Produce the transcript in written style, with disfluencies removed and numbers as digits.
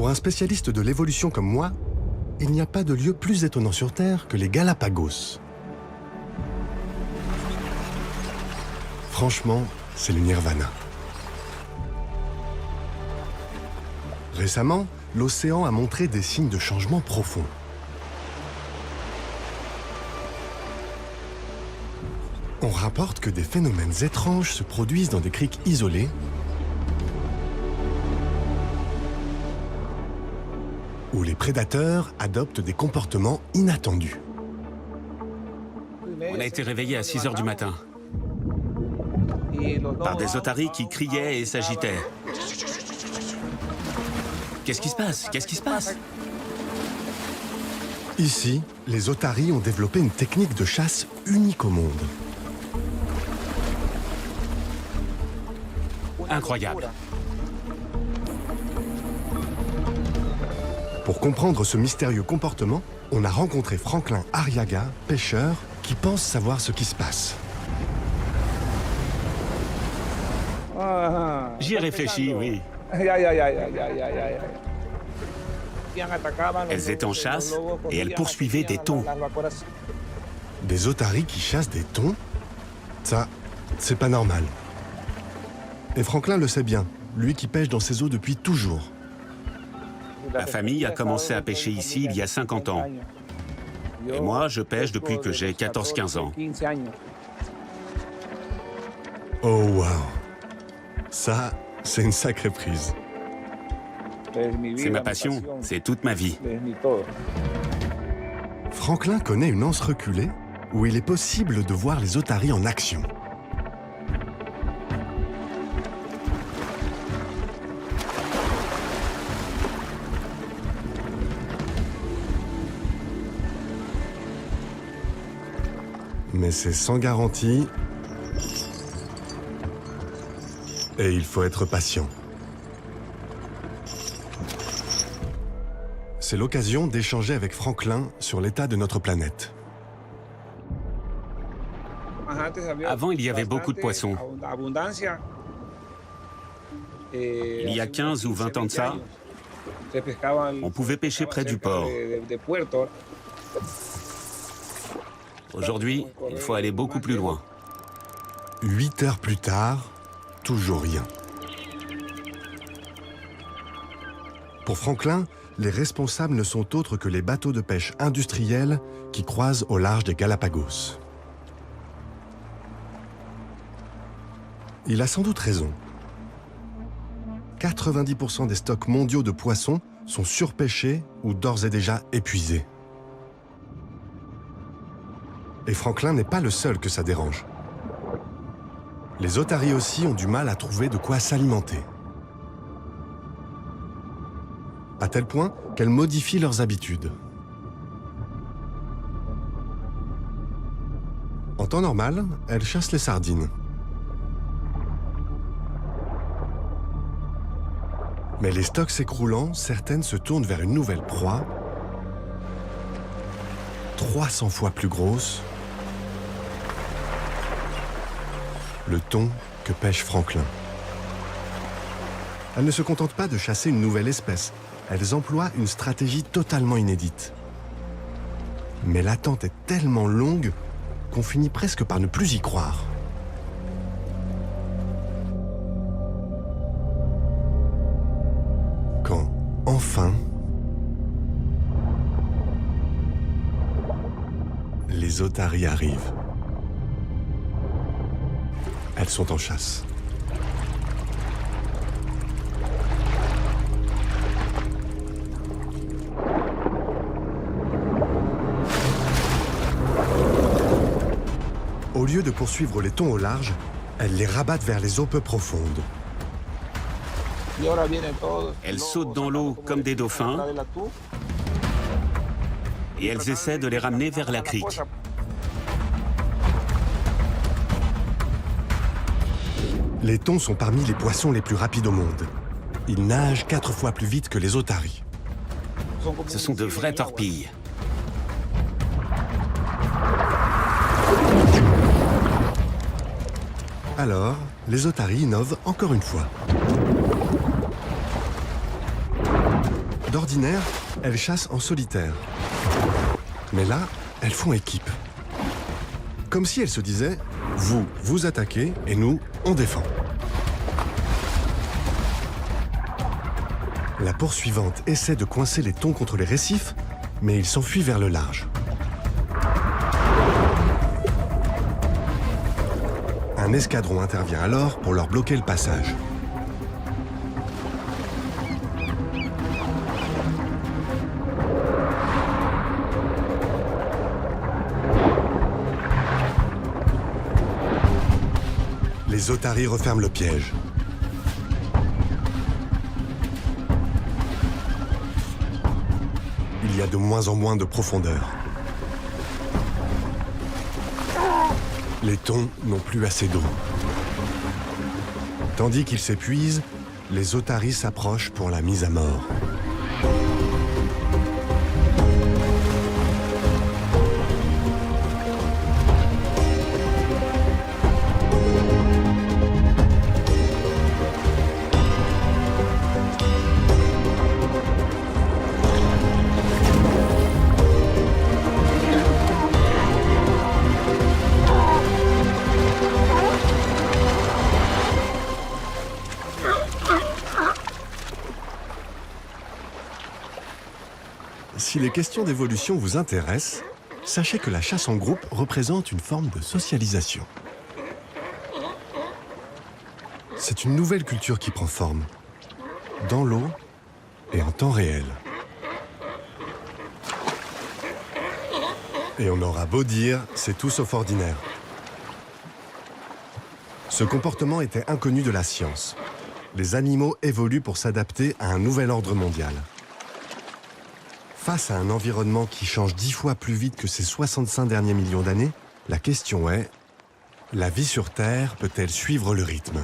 Pour un spécialiste de l'évolution comme moi, il n'y a pas de lieu plus étonnant sur Terre que les Galapagos. Franchement, c'est le nirvana. Récemment, l'océan a montré des signes de changement profond. On rapporte que des phénomènes étranges se produisent dans des criques isolées où les prédateurs adoptent des comportements inattendus. On a été réveillés à 6 h du matin par des otaries qui criaient et s'agitaient. Qu'est-ce qui se passe? Qu'est-ce qui se passe? Ici, les otaries ont développé une technique de chasse unique au monde. Incroyable. Pour comprendre ce mystérieux comportement, on a rencontré Franklin Arriaga, pêcheur, qui pense savoir ce qui se passe. J'y ai réfléchi, oui. Elles étaient en chasse et elles poursuivaient des thons. Des otaries qui chassent des thons? Ça, c'est pas normal. Et Franklin le sait bien, lui qui pêche dans ces eaux depuis toujours. Ma famille a commencé à pêcher ici il y a 50 ans. Et moi, je pêche depuis que j'ai 14-15 ans. Oh wow! Ça, c'est une sacrée prise. C'est ma passion, c'est toute ma vie. Franklin connaît une anse reculée où il est possible de voir les otaries en action. Mais c'est sans garantie et il faut être patient. C'est l'occasion d'échanger avec Franklin sur l'état de notre planète. Avant, il y avait beaucoup de poissons. Il y a 15 ou 20 ans de ça, on pouvait pêcher près du port. Aujourd'hui, il faut aller beaucoup plus loin. 8 heures plus tard, toujours rien. Pour Franklin, les responsables ne sont autres que les bateaux de pêche industriels qui croisent au large des Galapagos. Il a sans doute raison. 90% des stocks mondiaux de poissons sont surpêchés ou d'ores et déjà épuisés. Et Franklin n'est pas le seul que ça dérange. Les otaries aussi ont du mal à trouver de quoi s'alimenter. À tel point qu'elles modifient leurs habitudes. En temps normal, elles chassent les sardines. Mais les stocks s'écroulant, certaines se tournent vers une nouvelle proie, 300 fois plus grosse, le thon que pêche Franklin. Elles ne se contentent pas de chasser une nouvelle espèce, elles emploient une stratégie totalement inédite. Mais l'attente est tellement longue qu'on finit presque par ne plus y croire. Quand, enfin, les otaries arrivent. Elles sont en chasse. Au lieu de poursuivre les thons au large, elles les rabattent vers les eaux peu profondes. Elles sautent dans l'eau comme des dauphins et elles essaient de les ramener vers la crique. Les thons sont parmi les poissons les plus rapides au monde. Ils nagent 4 fois plus vite que les otaries. Ce sont de vraies torpilles. Alors, les otaries innovent encore une fois. D'ordinaire, elles chassent en solitaire. Mais là, elles font équipe. Comme si elles se disaient « Vous, vous attaquez et nous, on défend ». La poursuivante essaie de coincer les thons contre les récifs, mais ils s'enfuient vers le large. Un escadron intervient alors pour leur bloquer le passage. Les otaries referment le piège. Il y a de moins en moins de profondeur. Les thons n'ont plus assez d'eau. Tandis qu'ils s'épuisent, les otaries s'approchent pour la mise à mort. Si les questions d'évolution vous intéressent, sachez que la chasse en groupe représente une forme de socialisation. C'est une nouvelle culture qui prend forme, dans l'eau et en temps réel. Et on aura beau dire, c'est tout sauf ordinaire. Ce comportement était inconnu de la science. Les animaux évoluent pour s'adapter à un nouvel ordre mondial. Face à un environnement qui change 10 fois plus vite que ces 65 derniers millions d'années, la question est, la vie sur Terre peut-elle suivre le rythme ?